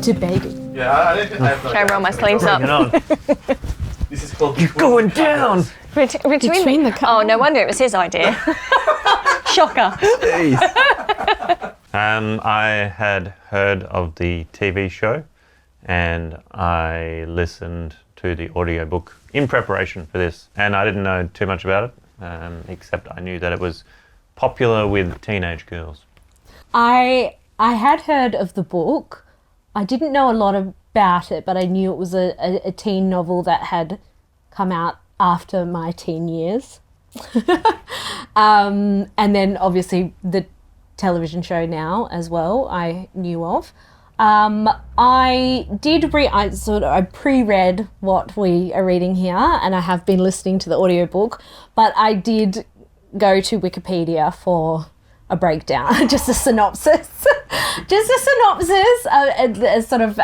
debating. Yeah, I don't have Can I roll my sleeves up? This is called... You're going down! Between the Oh, no wonder it was his idea. Shocker. I had heard of the TV show and I listened to the audiobook in preparation for this, and I didn't know too much about it, except I knew that it was popular with teenage girls. I had heard of the book. I didn't know a lot about it, but I knew it was a teen novel that had come out after my teen years. And then obviously the television show now as well I knew of. I did I pre-read what we are reading here, and I have been listening to the audiobook, but I did go to Wikipedia for a breakdown, just a synopsis. A sort of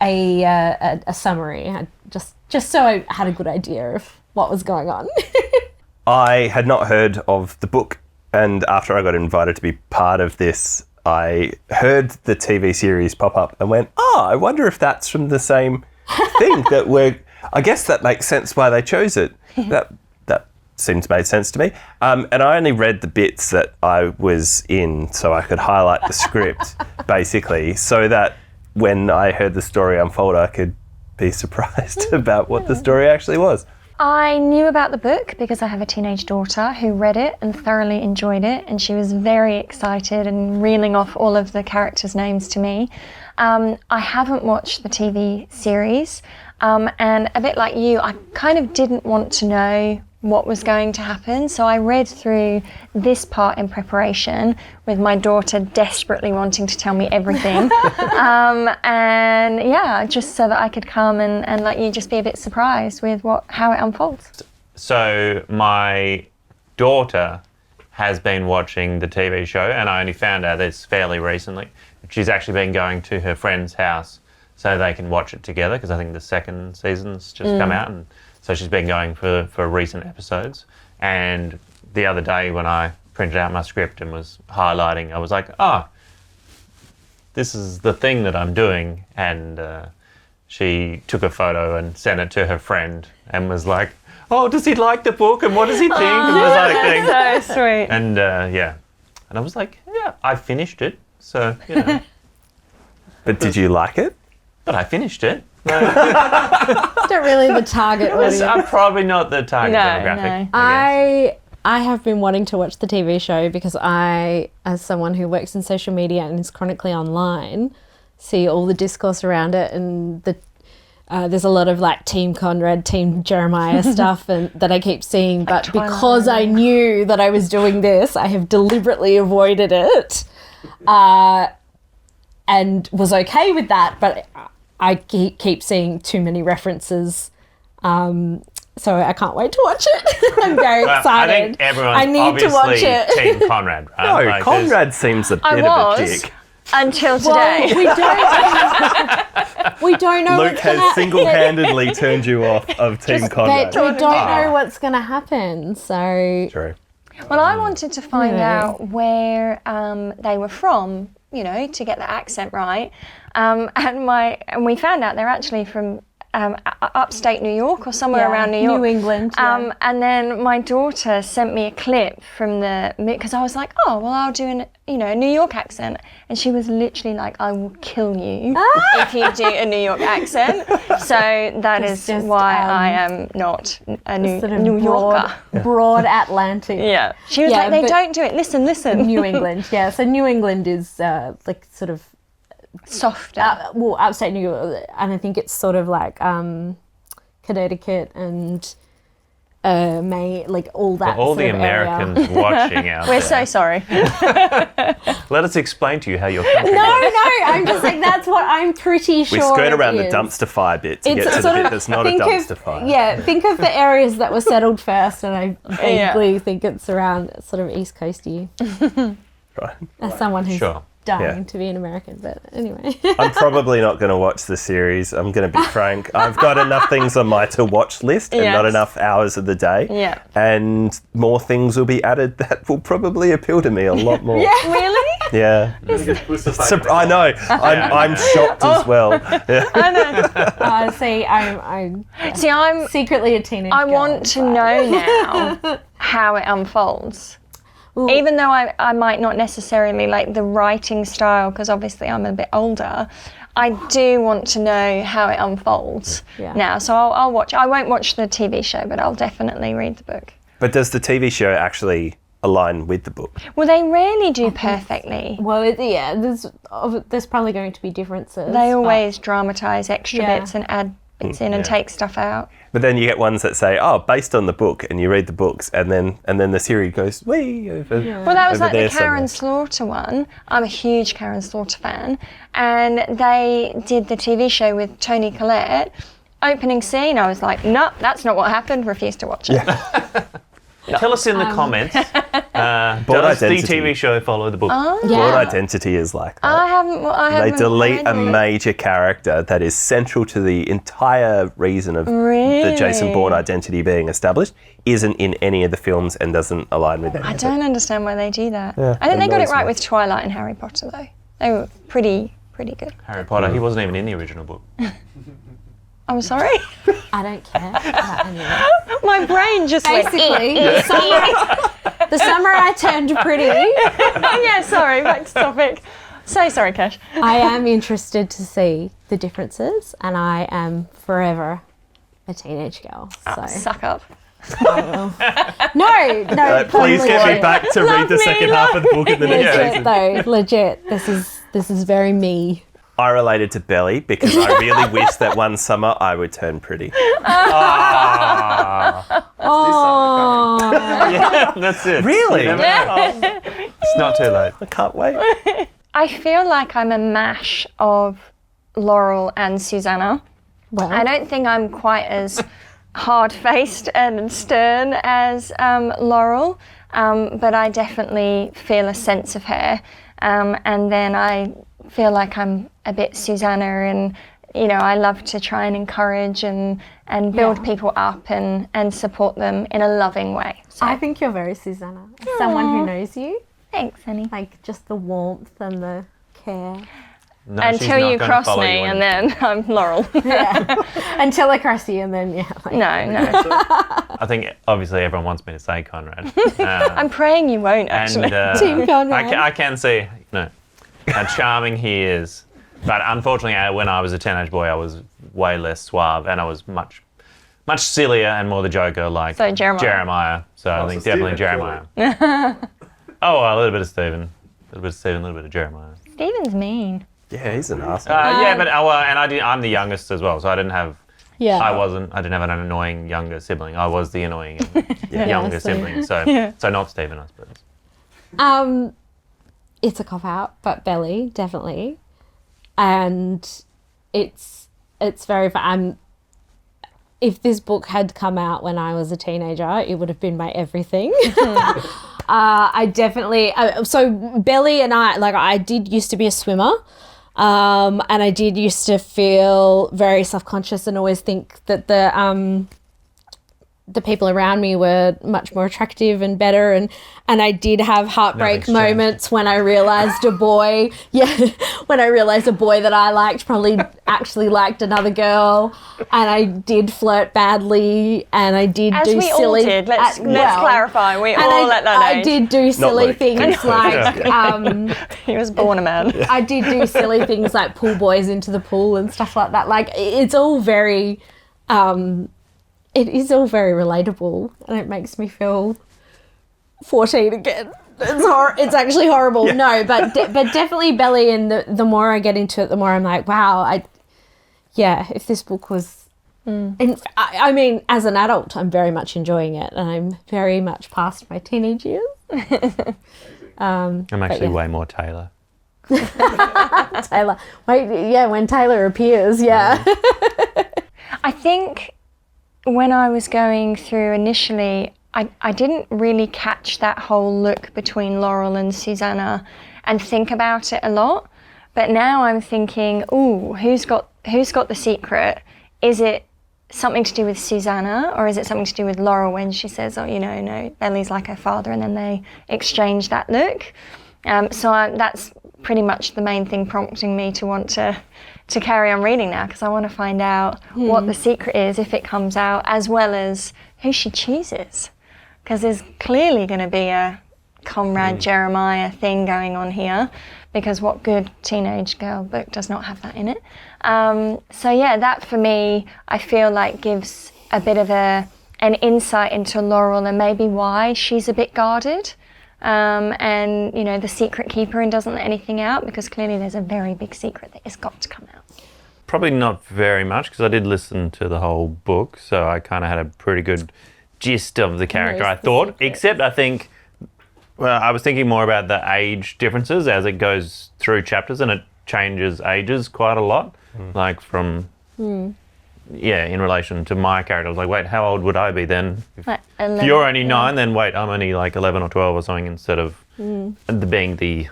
a summary, just so I had a good idea of what was going on. I had not heard of the book, and after I got invited to be part of this, I heard the TV series pop up and went, I wonder if that's from the same thing I guess that makes sense why they chose it. That seems made sense to me. And I only read the bits that I was in so I could highlight the script, basically, so that when I heard the story unfold, I could be surprised about what the story actually was. I knew about the book because I have a teenage daughter who read it and thoroughly enjoyed it, and she was very excited and reeling off all of the characters' names to me. I haven't watched the TV series, and a bit like you, I kind of didn't want to know what was going to happen, so I read through this part in preparation with my daughter desperately wanting to tell me everything. And yeah, just so that I could come and let you just be a bit surprised with how it unfolds. So my daughter has been watching the TV show, and I only found out this fairly recently. She's actually been going to her friend's house so they can watch it together, because I think the second season's just come out, and so she's been going for recent episodes. And the other day when I printed out my script and was highlighting, I was like, this is the thing that I'm doing. And she took a photo and sent it to her friend and was like, does he like the book? And what does he think? And this like thing. So sweet. And yeah. And I was like, yeah, I finished it. So, you know. But did you like it? But I finished it. It's not really the target audience. I'm probably not the target demographic. No. I have been wanting to watch the TV show because I, as someone who works in social media and is chronically online, see all the discourse around it, and there's a lot of like Team Conrad, Team Jeremiah stuff and that I keep seeing. But because I knew that I was doing this, I have deliberately avoided it and was okay with that. But I keep seeing too many references, so I can't wait to watch it. I'm very excited. I think everyone's obviously Team Conrad, right? No, Conrad seems a bit of a dick. Until today. Well, we don't know. Luke has single-handedly turned you off of Team Conrad. But we don't know what's going to happen, so... True. Well, I wanted to find out where they were from, you know, to get the accent right. And we found out they're actually from upstate New York or somewhere around New York. New England. Yeah. And then my daughter sent me a clip from because I was like, I'll do a New York accent. And she was literally like, I will kill you if you do a New York accent. So that is why I am not a New Yorker. Broad Atlantic. Yeah. She was like, they don't do it. Listen. New England, yeah. So New England is like sort of softer. Upstate New York, and I think it's sort of like Connecticut and May, like all that. For all the Americans watching out there. We're so sorry. Let us explain to you how your country No, works. I'm just like, that's what I'm pretty sure. We skirt around it the is. dumpster fire bit to get to the bit that's not a dumpster fire. Yeah, think of the areas that were settled first, and I vaguely think it's around sort of East Coasty. Right. As someone who's Sure. dying to be an American, but anyway. I'm probably not going to watch the series. I'm going to be frank. I've got enough things on my to-watch list and not enough hours of the day. Yeah. And more things will be added that will probably appeal to me a lot more. Really? Yeah. I know. I'm shocked as well. Yeah. I know. See, I'm See, I'm secretly a teenage I girl, want to know now how it unfolds. Ooh. Even though I might not necessarily like the writing style, because obviously I'm a bit older, I do want to know how it unfolds now. So I'll watch. I won't watch the TV show, but I'll definitely read the book. But does the TV show actually align with the book? Well, they rarely do perfectly. Well, there's probably going to be differences. They always dramatise extra Yeah. bits and add bits in and take stuff out. But then you get ones that say, "Oh, based on the book," and you read the books, and then the series goes way over. Well, that was over like the there Karen somewhere. Slaughter one. I'm a huge Karen Slaughter fan. And they did the TV show with Toni Collette. Opening scene, I was like, no, that's not what happened. Refused to watch it. Tell us in the comments. Board Does the Identity. TV show follow the book? Broad Identity is like that. I haven't They delete a read it. major character that is central to the entire reason of the Jason Bourne identity being established, isn't in any of the films and doesn't align with any I of don't understand why they do that. Yeah, I think they got it annoys right me. with Twilight and Harry Potter, though. They were pretty good. Harry Potter, he wasn't even in the original book. I'm sorry. I don't care about any of it. My brain just Basically, went. the summer I turned pretty. Yeah, sorry. Back to topic. So sorry, Kesh. I am interested to see the differences, and I am forever a teenage girl. So Suck up. no, Please get me legit. back to read the second half of the book in the next Legit season. though, legit. This is very me. I related to Belly because I really wish that one summer I would turn pretty. Oh, Yeah, that's it. Really? You never know. It's not too late. I can't wait. I feel like I'm a mash of Laurel and Susannah. well, I don't think I'm quite as hard-faced and stern as Laurel, but I definitely feel a sense of her. And then I feel like I'm a bit Susannah, and I love to try and encourage and build people up and support them in a loving way. So I think you're very Susannah. As someone who knows you, thanks, honey. like just the warmth and the care. No, she's Until not you gonna cross follow me, you and in. then I'm Laurel. Until I cross you, and then like, No. I think obviously everyone wants me to say Conrad. I'm praying you won't, actually. And Team Conrad. I can see how charming he is. But unfortunately, when I was a teenage boy, I was way less suave, and I was much sillier and more the Joker, like So Jeremiah. So I Oh, think so definitely Stephen, Jeremiah. A little bit of Stephen. A little bit of Jeremiah. Stephen's mean. Yeah, he's an asshole. Yeah, but I'm the youngest as well, so I didn't have yeah. I didn't have an annoying younger sibling. I was the annoying younger so- sibling. So not Stephen, I suppose. It's a cop out, but Belly definitely, and it's very fun. If this book had come out when I was a teenager, it would have been my everything. I definitely so Belly and I did used to be a swimmer. And I did used to feel very self-conscious and always think that the people around me were much more attractive and better, and I did have heartbreak Nothing's changed. moments when I realized a boy that I liked probably actually liked another girl, and I did flirt badly, and I did As do we silly all did. Let's well, clarify. We and all at that I age. did do silly Luke. things like He was born a man. I did do silly things like pull boys into the pool and stuff like that. Like it's all very, it is all very relatable, and it makes me feel 14 again. It's actually horrible. Yeah. No, but definitely Belly, and the more I get into it, the more I'm like, wow, if this book was. And I mean, as an adult, I'm very much enjoying it, and I'm very much past my teenage years. I'm actually yeah. way more Taylor. Taylor. Wait, yeah, when Taylor appears, yeah. I think when I was going through initially, I didn't really catch that whole look between Laurel and Susannah and think about it a lot. But now I'm thinking, ooh, who's got the secret? Is it something to do with Susannah, or is it something to do with Laurel when she says, oh, no, Belly's like her father, and then they exchange that look? That's pretty much the main thing prompting me to want to carry on reading now, because I want to find out what the secret is if it comes out, as well as who she chooses, because there's clearly going to be a Conrad Jeremiah thing going on here, because what good teenage girl book does not have that in it? That for me, I feel like gives a bit of an insight into Laurel and maybe why she's a bit guarded. And the secret keeper and doesn't let anything out, because clearly there's a very big secret that has got to come out. Probably not very much, because I did listen to the whole book, so I kind of had a pretty good gist of the character, I thought. Except I think, I was thinking more about the age differences as it goes through chapters, and it changes ages quite a lot. Like from, in relation to my character, I was like, wait, how old would I be then? Like If you're only 9, then wait, I'm only like 11 or 12 or something, instead of being the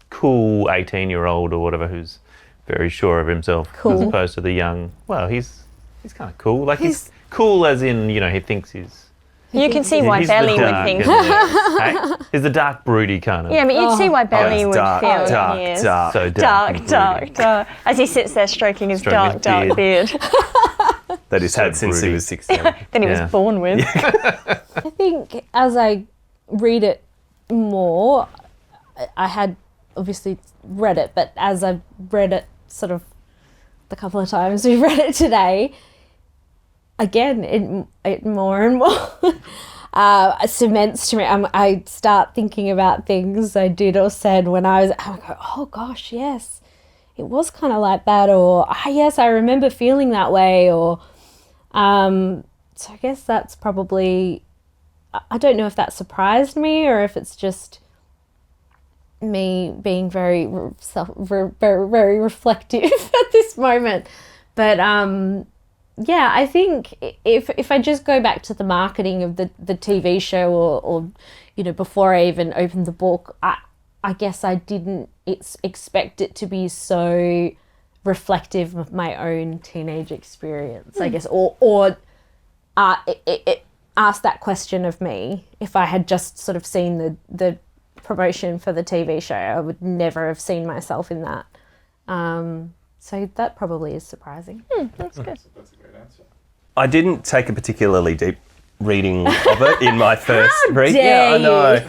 cool 18-year-old or whatever who's very sure of himself, as opposed to the young. Well, he's kind of cool. Like he's cool as in, he thinks he's. You can see why he's Belly the would dark, think. hey? He's the dark, broody kind of. Yeah, but you'd see why Belly would dark, feel dark, he is. dark. So dark, and broody. Dark. As he sits there stroking his Stroking his dark beard That he's had since he broody. was 16. that he was born with. I think as I read it more, I had obviously read it, but as I've read it sort of the couple of times we read it today, again, it more and more cements to me. I start thinking about things I did or said when I go, oh gosh, yes, it was kind of like that, or yes, I remember feeling that way, or so I guess that's probably, I don't know if that surprised me or if it's just me being very very reflective at this moment. But I think if I just go back to the marketing of the TV show or before I even opened the book, I guess I didn't expect it to be so reflective of my own teenage experience, I guess, or it asked that question of me. If I had just sort of seen the promotion for the TV show, I would never have seen myself in that. So that probably is surprising. That's good. That's a great answer. I didn't take a particularly deep reading of it in my first read. dare I know.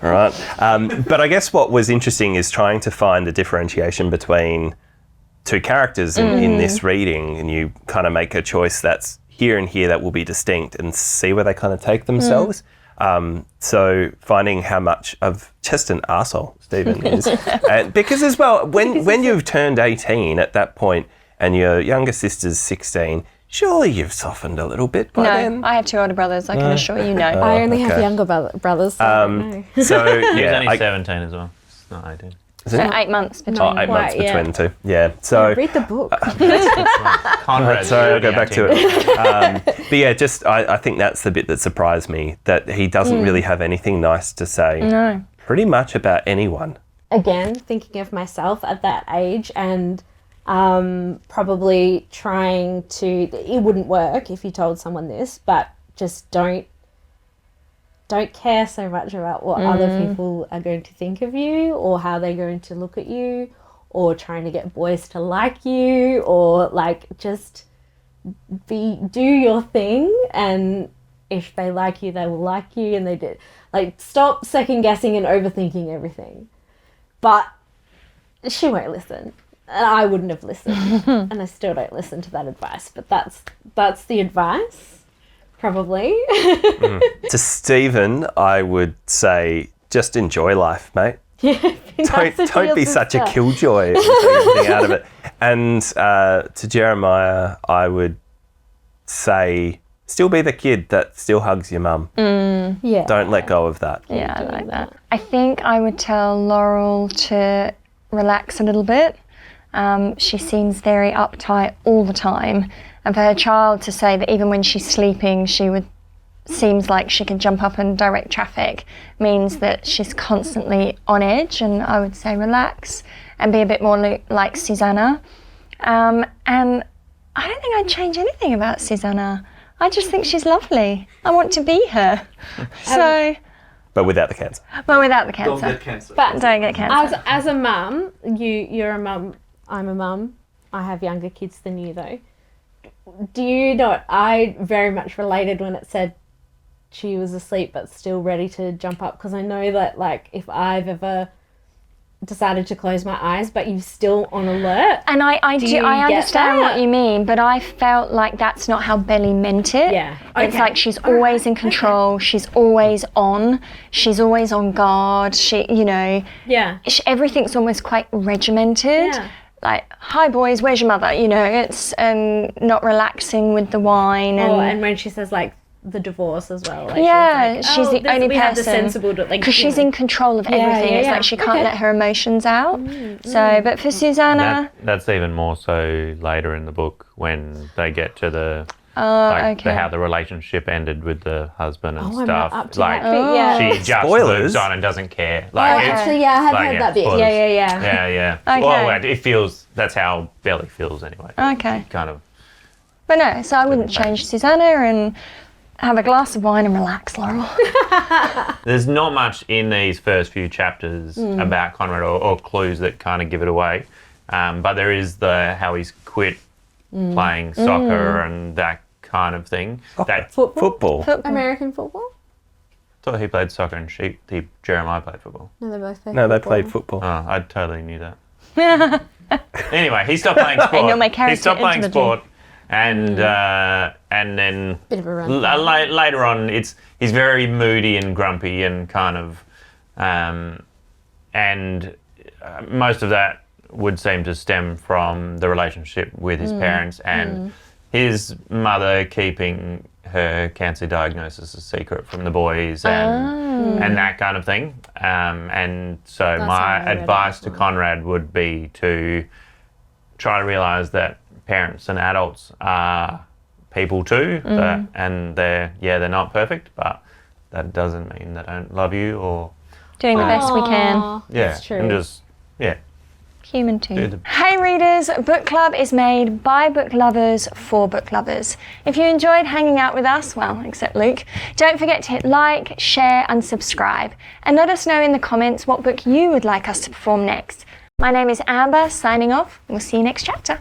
All right. But I guess what was interesting is trying to find a differentiation between two characters in this reading, and you kind of make a choice that's here and here that will be distinct, and see where they kind of take themselves. So finding how much of just an arsehole Stephen is. Because as well, when you've turned 18 at that point and your younger sister's 16, surely you've softened a little bit by then. No, I have 2 older brothers, I can assure you no. I only have okay. younger brothers, so I don't know. So He was yeah, only 17 as well. It's not 18. So 8 months between. Oh, 8 months Quite, yeah. between the two. Yeah. So Read the book. Conrad. sorry, I'll go back to it. But yeah, just I think that's the bit that surprised me, that he doesn't really have anything nice to say. No. Pretty much about anyone. Again, thinking of myself at that age, and probably trying to, it wouldn't work if you told someone this, but just don't care so much about what other people are going to think of you, or how they're going to look at you, or trying to get boys to like you, or like just do your thing, and if they like you, they will like you, and they did. Like, stop second guessing and overthinking everything. But she won't listen. And I wouldn't have listened. And I still don't listen to that advice. But that's the advice, probably. To Stephen, I would say just enjoy life, mate. Don't be such a killjoy and take everything out of it. And to Jeremiah, I would say still be the kid that still hugs your mum. Yeah. Don't let go of that. Yeah, I like that. I think I would tell Laurel to relax a little bit. She seems very uptight all the time. And for her child to say that even when she's sleeping, seems like she can jump up and direct traffic, means that she's constantly on edge. And I would say relax and be a bit more like Susannah. And I don't think I'd change anything about Susannah. I just think she's lovely. I want to be her. So But without the cancer. But without the Don't cancer. get cancer. But Don't get cancer. as a mum, you're a mum, I'm a mum. I have younger kids than you though. Do you know, I very much related when it said she was asleep but still ready to jump up, because I know that like if I've ever decided to close my eyes but you're still on alert. And I you I get understand that? what you mean, but I felt like that's not how Belly meant it. Yeah. It's Okay. like she's always in control. She's always on. She's always on guard. Yeah. Everything's almost quite regimented. Yeah. Like, hi boys, where's your mother? It's not relaxing with the wine. And when she says like the divorce as well. Like, Yeah, she's, she's the only we have the person. sensible, like, Because she's in control of everything. yeah, It's yeah. like she can't Okay. let her emotions out. So, but for Susannah, That's even more so later in the book when they get to the okay. how the relationship ended with the husband and Oh, I'm stuff. not up to like that bit yet. she just Spoilers. moves on and doesn't care. Oh, Like actually, yeah, I have like, heard yeah, that bit. spoilers. Yeah. Yeah. Okay. Well, it feels that's how Belly feels anyway. Okay. Kind of. But no, so I wouldn't change Susannah and have a glass of wine and relax, Laurel. There's not much in these first few chapters about Conrad or clues that kind of give it away. But there is how he's quit playing soccer and that kind of thing. That Football. American football? thought he played soccer and Jeremiah played football. No, they both played No, they football. played football. Oh, I totally knew that. Anyway, he stopped playing sport. And you'll make He character stopped playing into the sport, and then Bit of a run. later on, he's very moody and grumpy and kind of, most of that would seem to stem from the relationship with his parents and his mother keeping her cancer diagnosis a secret from the boys and that kind of thing. And so That's my how I read it advice as to well. Conrad would be to try to realise that parents and adults are people too, and they're not perfect, but that doesn't mean they don't love you or Doing the best we can. Aw, that's true. and just Human Do too. the- Hey readers, Book Club is made by book lovers for book lovers. If you enjoyed hanging out with us, well, except Luke, don't forget to hit like, share and subscribe. And let us know in the comments what book you would like us to perform next. My name is Amber, signing off. We'll see you next chapter.